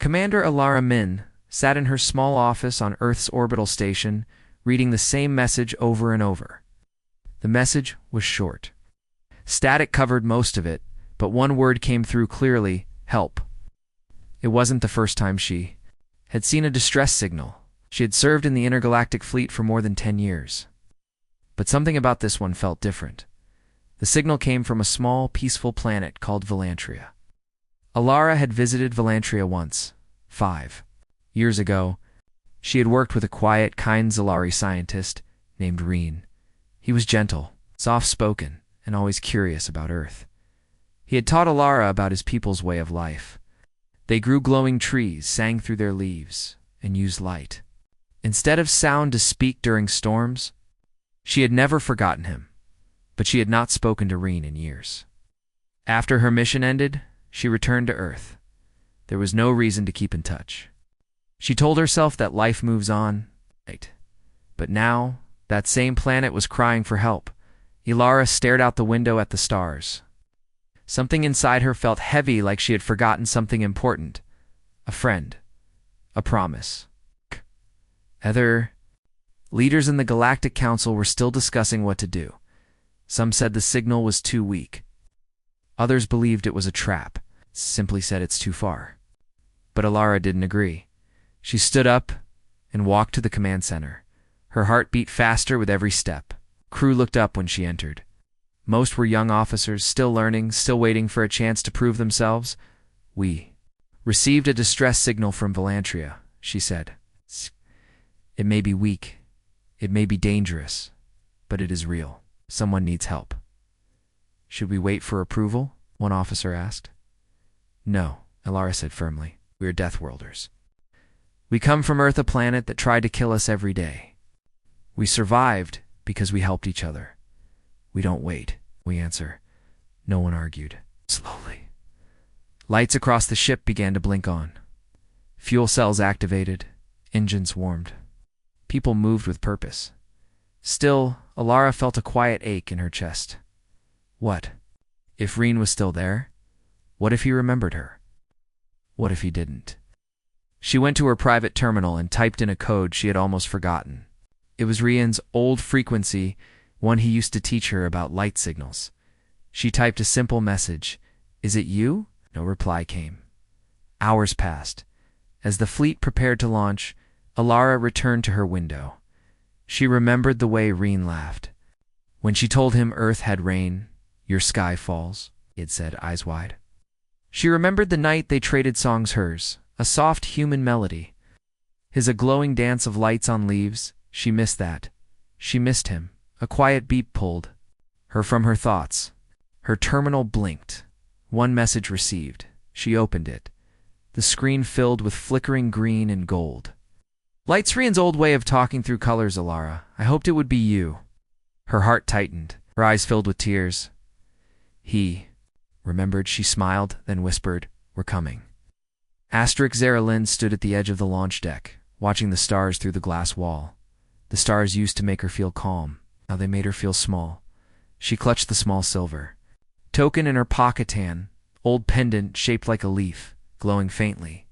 Commander Alara Min sat in her small office on Earth's orbital station, reading the same message over and over. The message was short. Static covered most of it, but one word came through clearly: help. It wasn't the first time she had seen a distress signal. She had served in the intergalactic fleet for more than 10 years. But something about this one felt different. The signal came from a small, peaceful planet called Velantria. Alara had visited Velantria once, 5 years ago. She had worked with a quiet, kind Zalari scientist named Reen. He was gentle, soft-spoken, and always curious about Earth. He had taught Alara about his people's way of life. They grew glowing trees, sang through their leaves, and used light instead of sound to speak during storms. She had never forgotten him, but she had not spoken to Reen in years. After her mission ended, she returned to Earth. There was no reason to keep in touch. She told herself that life moves on, right? But now, that same planet was crying for help. Alara stared out the window at the stars. Something inside her felt heavy, like she had forgotten something important. A friend. A promise. Other leaders in the Galactic Council were still discussing what to do. Some said the signal was too weak. Others believed it was a trap, simply said it's too far. But Alara didn't agree. She stood up and walked to the command center. Her heart beat faster with every step. Crew looked up when she entered. Most were young officers, still learning, still waiting for a chance to prove themselves. We received a distress signal from Velantria, she said. It may be weak, it may be dangerous, but it is real. Someone needs help. Should we wait for approval? One officer asked. No, Alara said firmly. We are Deathworlders. We come from Earth, a planet that tried to kill us every day. We survived because we helped each other. We don't wait, we answer. No one argued. Slowly. Lights across the ship began to blink on. Fuel cells activated. Engines warmed. People moved with purpose. Still, Alara felt a quiet ache in her chest. What if Reen was still there? What if he remembered her? What if he didn't? She went to her private terminal and typed in a code she had almost forgotten. It was Reen's old frequency, one he used to teach her about light signals. She typed a simple message. Is it you? No reply came. Hours passed. As the fleet prepared to launch, Alara returned to her window. She remembered the way Reen laughed. When she told him Earth had rain, your sky falls, he had said, eyes wide. She remembered the night they traded songs, hers, a soft human melody. His a glowing dance of lights on leaves. She missed that. She missed him. A quiet beep pulled her from her thoughts. Her terminal blinked. One message received. She opened it. The screen filled with flickering green and gold. Light's Reen's old way of talking through colors, Alara. I hoped it would be you. Her heart tightened. Her eyes filled with tears. He remembered. She smiled, then whispered, We're coming. Zeralyn stood at the edge of the launch deck, watching the stars through the glass wall. The stars used to make her feel calm. Now they made her feel small. She clutched the small silver token in her pocket, an old pendant shaped like a leaf, glowing faintly.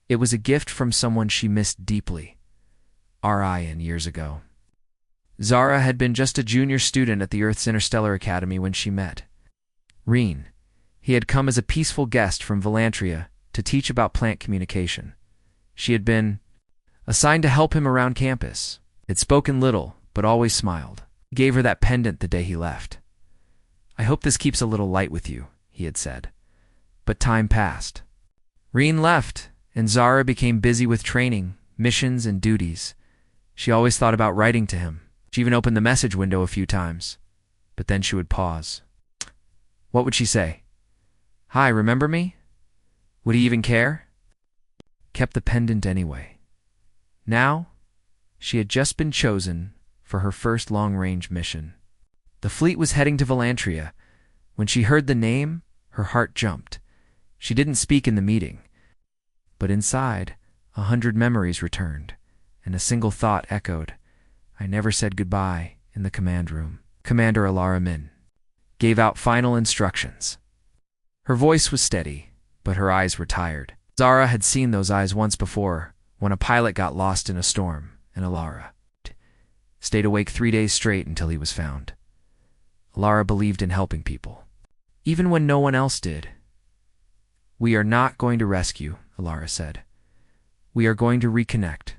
It was a gift from someone she missed deeply. Ryan years ago. Zara had been just a junior student at the Earth's Interstellar Academy when she met Reen. He had come as a peaceful guest from Velantria to teach about plant communication. She had been assigned to help him around campus. Had spoken little, but always smiled. He gave her that pendant the day he left. I hope this keeps a little light with you, he had said. But time passed. Reen left, and Zara became busy with training, missions, and duties. She always thought about writing to him. She even opened the message window a few times. But then she would pause. What would she say? Hi, remember me? Would he even care? Kept the pendant anyway. Now, she had just been chosen for her first long-range mission. The fleet was heading to Velantria. When she heard the name, her heart jumped. She didn't speak in the meeting. But inside, 100 memories returned, and a single thought echoed. I never said goodbye in the command room. Commander Alara Min gave out final instructions. Her voice was steady, but her eyes were tired. Zara had seen those eyes once before, when a pilot got lost in a storm, and Alara stayed awake 3 days straight until he was found. Alara believed in helping people, even when no one else did. "We are not going to rescue," Alara said. "We are going to reconnect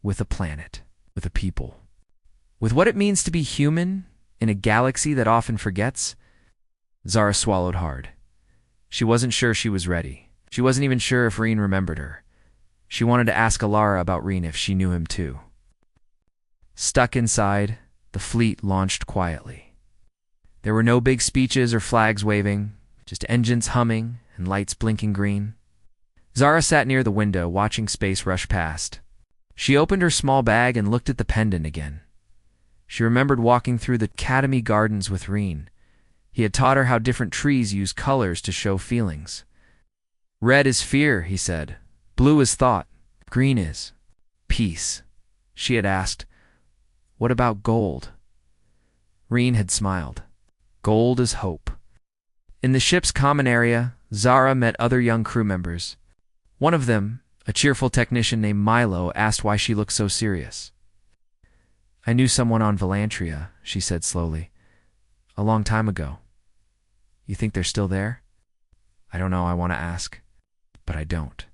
with a planet, with a people, with what it means to be human in a galaxy that often forgets." Zara swallowed hard. She wasn't sure she was ready. She wasn't even sure if Reen remembered her. She wanted to ask Alara about Reen if she knew him too. Stuck inside, the fleet launched quietly. There were no big speeches or flags waving, just engines humming and lights blinking green. Zara sat near the window, watching space rush past. She opened her small bag and looked at the pendant again. She remembered walking through the Academy gardens with Reen. He had taught her how different trees use colors to show feelings. "Red is fear," he said. "Blue is thought. Green is peace." She had asked, "What about gold?" Reen had smiled. "Gold is hope." In the ship's common area, Zara met other young crew members. One of them, a cheerful technician named Milo, asked why she looked so serious. "I knew someone on Valantria," she said slowly. "A long time ago." "You think they're still there?" "I don't know, I want to ask. But I don't."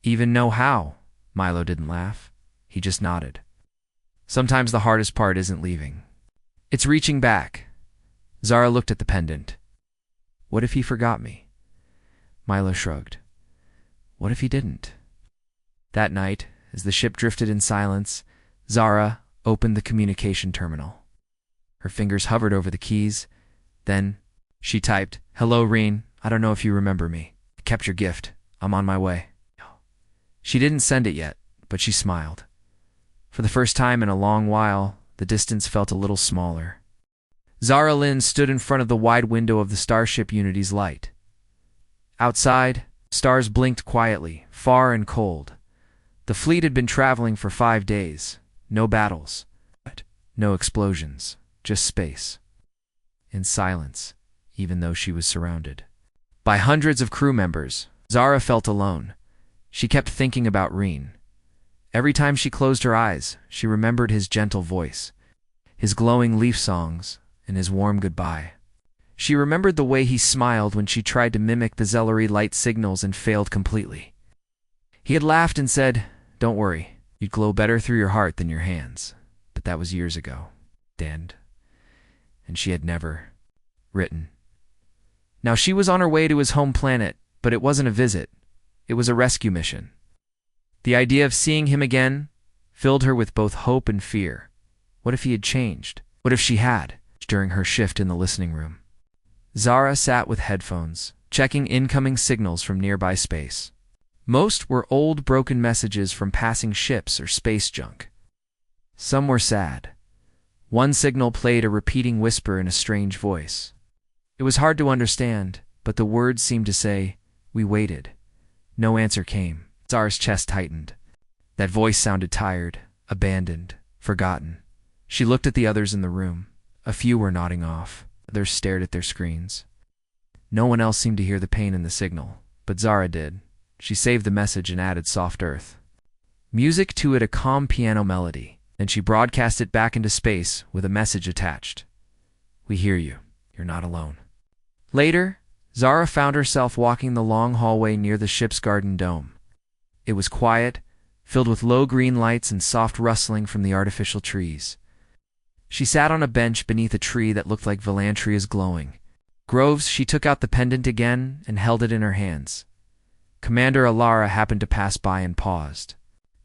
"Even know how?" Milo didn't laugh. He just nodded. "Sometimes the hardest part isn't leaving. It's reaching back." Zara looked at the pendant. "What if he forgot me?" Milo shrugged. "What if he didn't?" That night, as the ship drifted in silence, Zara opened the communication terminal. Her fingers hovered over the keys. Then she typed, "Hello, Reen. I don't know if you remember me. I kept your gift. I'm on my way." She didn't send it yet, but she smiled. For the first time in a long while, the distance felt a little smaller. Zara Lynn stood in front of the wide window of the Starship Unity's light. Outside, stars blinked quietly, far and cold. The fleet had been traveling for 5 days. No battles, no explosions, just space. In silence, even though she was surrounded by hundreds of crew members, Zara felt alone. She kept thinking about Reen. Every time she closed her eyes, she remembered his gentle voice, his glowing leaf songs, and his warm goodbye. She remembered the way he smiled when she tried to mimic the Zellery light signals and failed completely. He had laughed and said, "Don't worry, you'd glow better through your heart than your hands." But that was years ago. And she had never written. Now she was on her way to his home planet, but it wasn't a visit. It was a rescue mission. The idea of seeing him again filled her with both hope and fear. What if he had changed? What if she had, during her shift in the listening room? Zara sat with headphones, checking incoming signals from nearby space. Most were old, broken messages from passing ships or space junk. Some were sad. One signal played a repeating whisper in a strange voice. It was hard to understand, but the words seemed to say, "We waited." No answer came. Zara's chest tightened. That voice sounded tired, abandoned, forgotten. She looked at the others in the room. A few were nodding off. Others stared at their screens. No one else seemed to hear the pain in the signal, but Zara did. She saved the message and added soft earth music to it, a calm piano melody. Then she broadcast it back into space with a message attached. "We hear you. You're not alone." Later, Zara found herself walking the long hallway near the ship's garden dome. It was quiet, filled with low green lights and soft rustling from the artificial trees. She sat on a bench beneath a tree that looked like Valantria's glowing groves. She took out the pendant again and held it in her hands. Commander Alara happened to pass by and paused.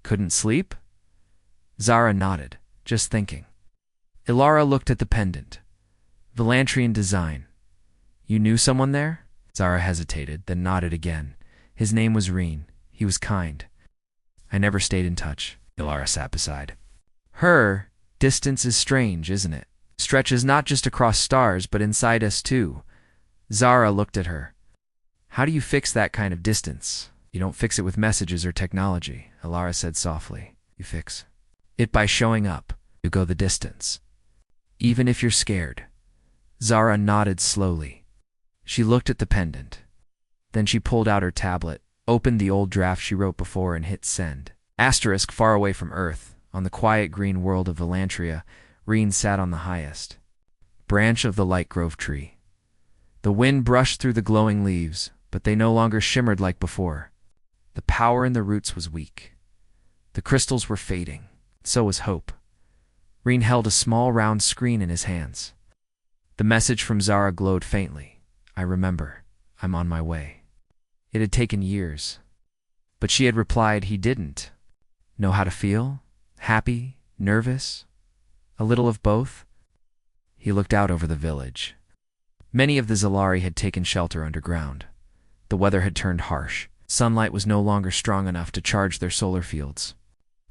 "Couldn't sleep?" Zara nodded, just thinking. Ilara looked at the pendant. Valantrian design. "You knew someone there?" Zara hesitated, then nodded again. "His name was Reen. He was kind. I never stayed in touch." Ilara sat beside her. "Distance is strange, isn't it? Stretches not just across stars, but inside us too." Zara looked at her. "How do you fix that kind of distance?" "You don't fix it with messages or technology," Ilara said softly. "You fix it by showing up. You go the distance, even if you're scared." Zara nodded slowly. She looked at the pendant. Then she pulled out her tablet. opened the old draft she wrote before, and hit send. Asterisk, far away from Earth, on the quiet green world of Valantria, Reen sat on the highest branch of the light grove tree. The wind brushed through the glowing leaves, but they no longer shimmered like before. The power in the roots was weak. The crystals were fading. So was hope. Reen held a small round screen in his hands. The message from Zara glowed faintly. I remember. I'm on my way. It had taken years. But she had replied he didn't. Know how to feel? Happy? Nervous? A little of both? He looked out over the village. Many of the Zalari had taken shelter underground. The weather had turned harsh. Sunlight was no longer strong enough to charge their solar fields.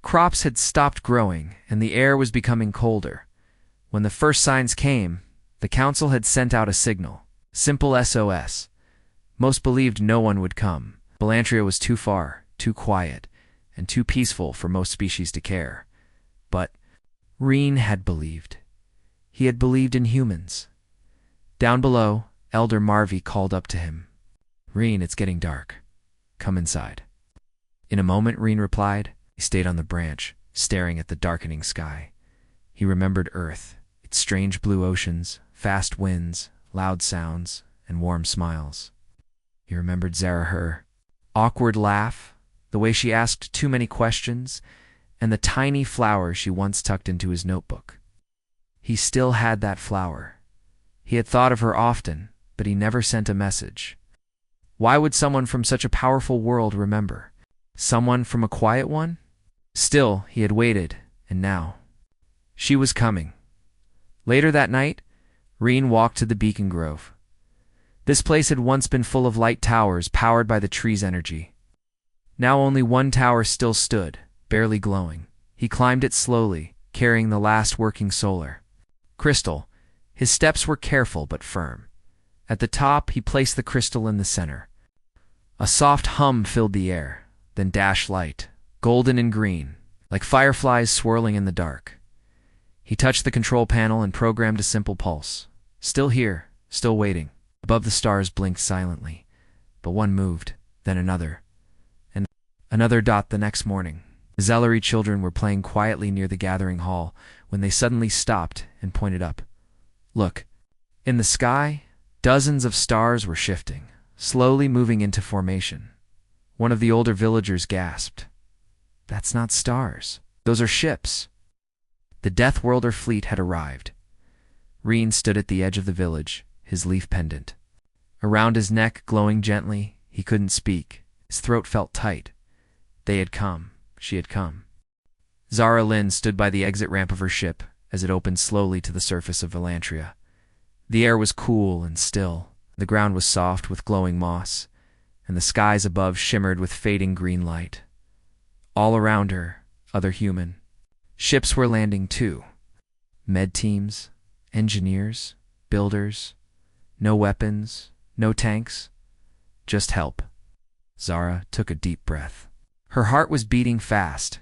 Crops had stopped growing, and the air was becoming colder. When the first signs came, the council had sent out a signal. Simple SOS. Most believed no one would come. Valantria was too far, too quiet, and too peaceful for most species to care. But Reen had believed. He had believed in humans. Down below, Elder Marvy called up to him. Reen, it's getting dark. Come inside. In a moment, Reen replied. He stayed on the branch, staring at the darkening sky. He remembered Earth, its strange blue oceans, fast winds, loud sounds, and warm smiles. He remembered Zara, her awkward laugh, the way she asked too many questions, and the tiny flower she once tucked into his notebook. He still had that flower. He had thought of her often, but he never sent a message. Why would someone from such a powerful world remember? Someone from a quiet one? Still, he had waited, and now she was coming. Later that night, Reen walked to the beacon grove. This place had once been full of light towers powered by the tree's energy. Now only one tower still stood, barely glowing. He climbed it slowly, carrying the last working solar crystal. His steps were careful but firm. At the top, he placed the crystal in the center. A soft hum filled the air, then dashed light, golden and green, like fireflies swirling in the dark. He touched the control panel and programmed a simple pulse. Still here, still waiting. Above the stars blinked silently, but one moved, then another, and another dot. The next morning, the Zellery children were playing quietly near the gathering hall when they suddenly stopped and pointed up. Look, in the sky, dozens of stars were shifting, slowly moving into formation. One of the older villagers gasped. That's not stars. Those are ships. The Death Worlder fleet had arrived. Reen stood at the edge of the village, his leaf pendant around his neck glowing gently. He couldn't speak. His throat felt tight. They had come. She had come. Zara Lynn stood by the exit ramp of her ship as it opened slowly to the surface of Valantria. The air was cool and still. The ground was soft with glowing moss, and the skies above shimmered with fading green light. All around her, other human ships were landing too. Med teams, engineers, builders. No weapons, no tanks, just help. Zara took a deep breath. Her heart was beating fast.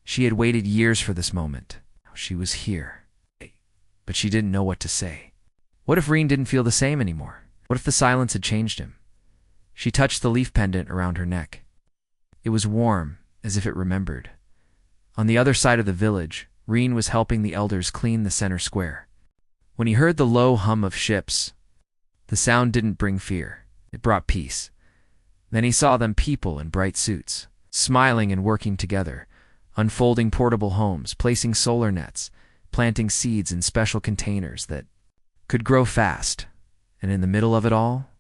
She had waited years for this moment. She was here. But she didn't know what to say. What if Reen didn't feel the same anymore? What if the silence had changed him? She touched the leaf pendant around her neck. It was warm, as if it remembered. On the other side of the village, Reen was helping the elders clean the center square. When he heard the low hum of ships, the sound didn't bring fear. It brought peace. Then he saw them, people in bright suits, smiling and working together, unfolding portable homes, placing solar nets, planting seeds in special containers that could grow fast. And in the middle of it all,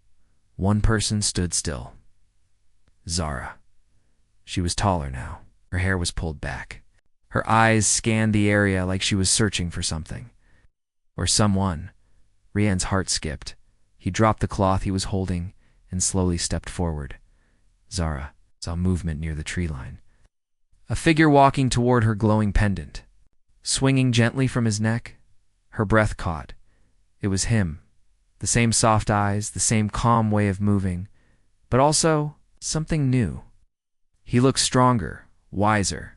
one person stood still. Zara. She was taller now. Her hair was pulled back. Her eyes scanned the area like she was searching for something. Or someone. Rian's heart skipped. He dropped the cloth he was holding and slowly stepped forward. Zara saw movement near the tree line. A figure walking toward her glowing pendant. Swinging gently from his neck, her breath caught. It was him. The same soft eyes, the same calm way of moving, but also something new. He looked stronger, wiser,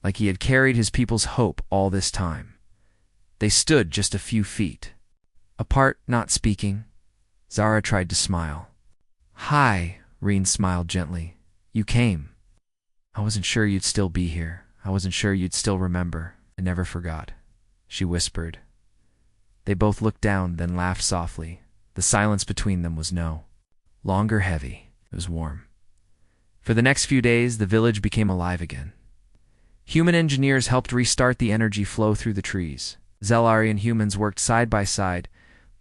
like he had carried his people's hope all this time. They stood just a few feet apart, not speaking. Zara tried to smile. Hi, Reen smiled gently. You came. I wasn't sure you'd still be here. I wasn't sure you'd still remember. I never forgot," she whispered. They both looked down, then laughed softly. The silence between them was longer heavy. It was warm. For the next few days, the village became alive again. Human engineers helped restart the energy flow through the trees. Zelari and humans worked side by side,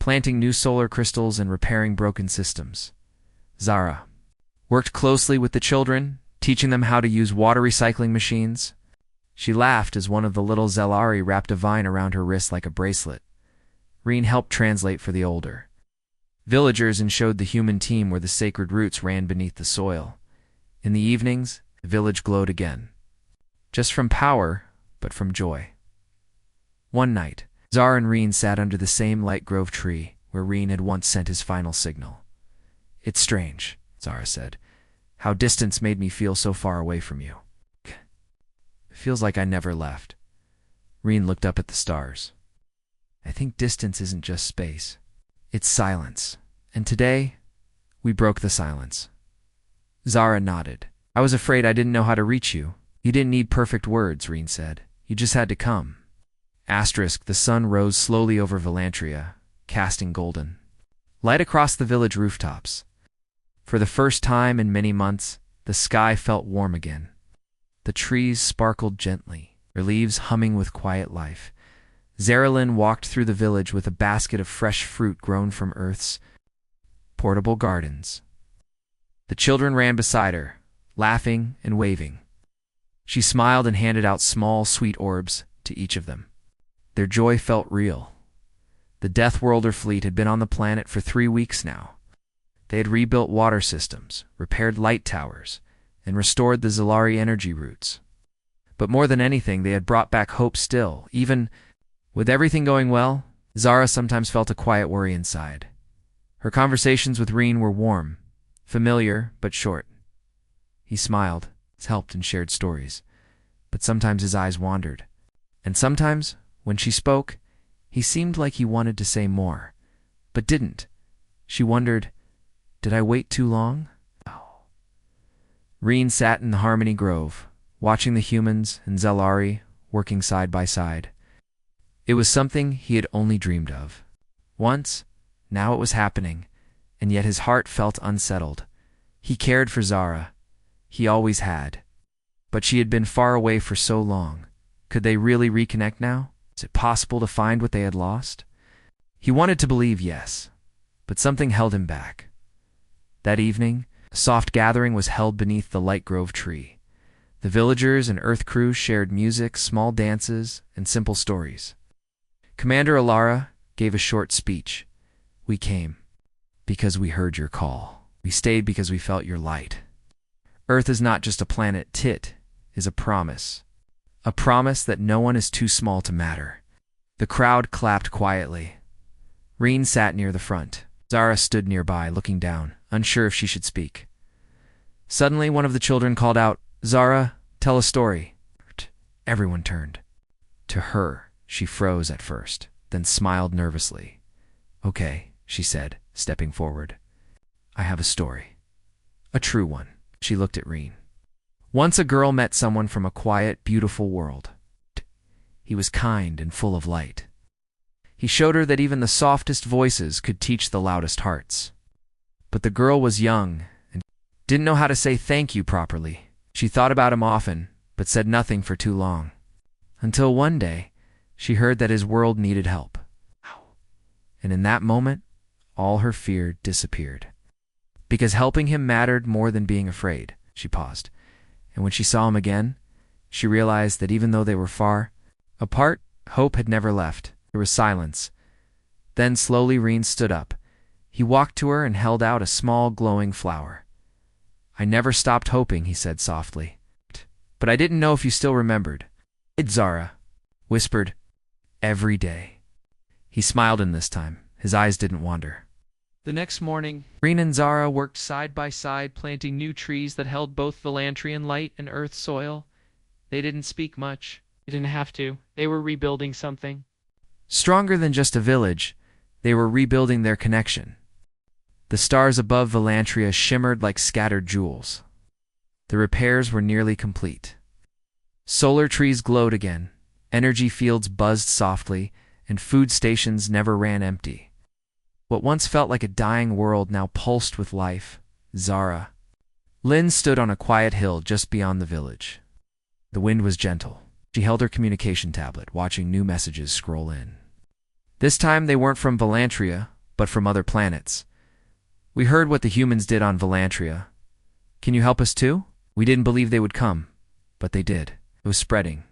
planting new solar crystals and repairing broken systems. Zara worked closely with the children, teaching them how to use water recycling machines. She laughed as one of the little Zelari wrapped a vine around her wrist like a bracelet. Reen helped translate for the older villagers and showed the human team where the sacred roots ran beneath the soil. In the evenings, the village glowed again. Just from power, but from joy. One night, Zara and Reen sat under the same light grove tree where Reen had once sent his final signal. "It's strange," Zara said, "how distance made me feel so far away from you. It feels like I never left." Reen looked up at the stars. "I think distance isn't just space. It's silence. And today, we broke the silence." Zara nodded. "I was afraid I didn't know how to reach you. You didn't need perfect words," Reen said. "You just had to come." Asterisk, the sun rose slowly over Velantria, casting golden light across the village rooftops. For the first time in many months, the sky felt warm again. The trees sparkled gently, their leaves humming with quiet life. Zaralyn walked through the village with a basket of fresh fruit grown from Earth's portable gardens. The children ran beside her, laughing and waving. She smiled and handed out small, sweet orbs to each of them. Their joy felt real. The Death Worlder fleet had been on the planet for 3 weeks now. They had rebuilt water systems, repaired light towers, and restored the Zalari energy routes. But more than anything, they had brought back hope still. Even with everything going well, Zara sometimes felt a quiet worry inside. Her conversations with Reen were warm, familiar, but short. He smiled, helped, and shared stories. But sometimes his eyes wandered. And sometimes, when she spoke, he seemed like he wanted to say more, but didn't. She wondered, did I wait too long? Oh. Reen sat in the Harmony Grove, watching the humans and Zelari working side by side. It was something he had only dreamed of. Once, now it was happening, and yet his heart felt unsettled. He cared for Zara. He always had. But she had been far away for so long. Could they really reconnect now? Was it possible to find what they had lost? He wanted to believe yes, but something held him back. That evening, a soft gathering was held beneath the Light Grove tree. The villagers and Earth crews shared music, small dances, and simple stories. Commander Alara gave a short speech. "We came because we heard your call. We stayed because we felt your light. Earth is not just a planet. Tit is a promise. A promise that no one is too small to matter." The crowd clapped quietly. Reen sat near the front. Zara stood nearby, looking down, unsure if she should speak. Suddenly, one of the children called out, "Zara, tell a story." Everyone turned. To her, she froze at first, then smiled nervously. "Okay," she said, stepping forward. "I have a story. A true one." She looked at Reen. Once a girl met someone from a quiet, beautiful world. He was kind and full of light. He showed her that even the softest voices could teach the loudest hearts. But the girl was young and didn't know how to say thank you properly. She thought about him often, but said nothing for too long. Until one day, she heard that his world needed help. And in that moment, all her fear disappeared. Because helping him mattered more than being afraid. She paused. And when she saw him again, she realized that even though they were far apart, hope had never left. There was silence. Then slowly Reen stood up. He walked to her and held out a small glowing flower. "I never stopped hoping," he said softly. "But I didn't know if you still remembered." Zara whispered, "Every day." He smiled in this time. His eyes didn't wander. The next morning, Reen and Zara worked side by side, planting new trees that held both Velantrian light and Earth soil. They didn't speak much. They didn't have to. They were rebuilding something. Stronger than just a village, they were rebuilding their connection. The stars above Velantria shimmered like scattered jewels. The repairs were nearly complete. Solar trees glowed again, energy fields buzzed softly, and food stations never ran empty. What once felt like a dying world now pulsed with life. Zara. Lynn stood on a quiet hill just beyond the village. The wind was gentle. She held her communication tablet, watching new messages scroll in. This time they weren't from Valantria, but from other planets. We heard what the humans did on Valantria. Can you help us too? We didn't believe they would come, but they did. It was spreading.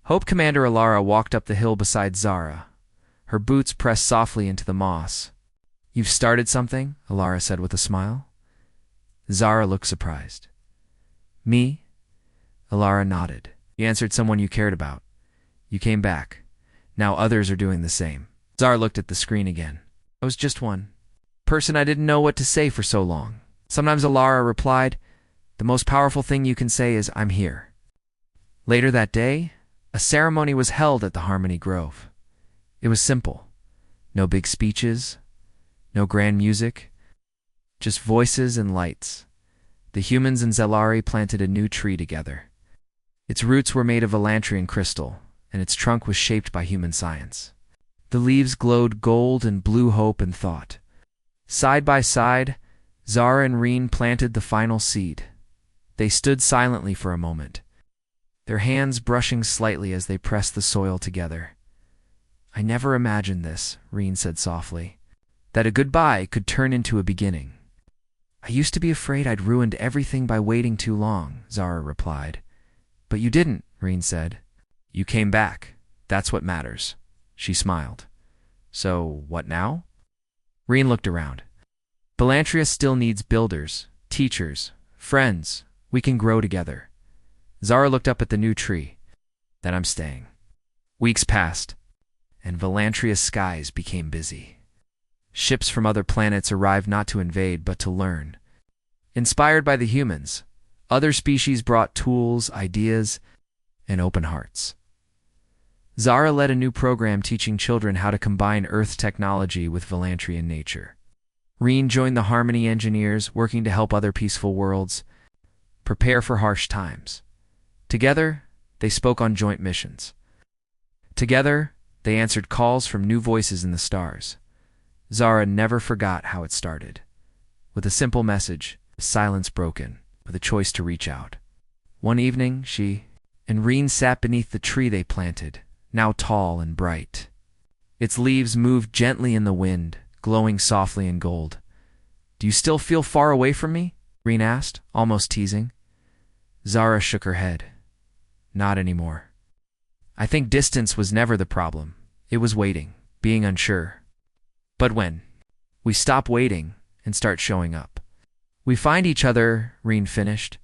Hope Commander Alara walked up the hill beside Zara. Her boots pressed softly into the moss. You've started something? Alara said with a smile. Zara looked surprised. Me? Alara nodded. You answered someone you cared about. You came back. Now others are doing the same. Zara looked at the screen again. I was just one person I didn't know what to say for so long. Sometimes Alara replied, the most powerful thing you can say is, I'm here. Later that day, a ceremony was held at the Harmony Grove. It was simple. No big speeches, no grand music, just voices and lights. The humans and Zelari planted a new tree together. Its roots were made of Elantrian crystal, and its trunk was shaped by human science. The leaves glowed gold and blue hope and thought. Side by side, Zara and Reen planted the final seed. They stood silently for a moment, their hands brushing slightly as they pressed the soil together. I never imagined this, Reen said softly, that a goodbye could turn into a beginning. I used to be afraid I'd ruined everything by waiting too long, Zara replied. But you didn't, Reen said. You came back. That's what matters. She smiled. So, what now? Reen looked around. Belantria still needs builders, teachers, friends. We can grow together. Zara looked up at the new tree. Then I'm staying. Weeks passed, and Valantria's skies became busy. Ships from other planets arrived not to invade, but to learn. Inspired by the humans, other species brought tools, ideas, and open hearts. Zara led a new program teaching children how to combine Earth technology with Valantrian nature. Reen joined the Harmony Engineers, working to help other peaceful worlds prepare for harsh times. Together, they spoke on joint missions. Together, they answered calls from new voices in the stars. Zara never forgot how it started. With a simple message, silence broken, with a choice to reach out. One evening, she and Reen sat beneath the tree they planted, now tall and bright. Its leaves moved gently in the wind, glowing softly in gold. Do you still feel far away from me? Reen asked, almost teasing. Zara shook her head. Not anymore. I think distance was never the problem. It was waiting, being unsure. But when we stop waiting and start showing up, we find each other, Reen finished.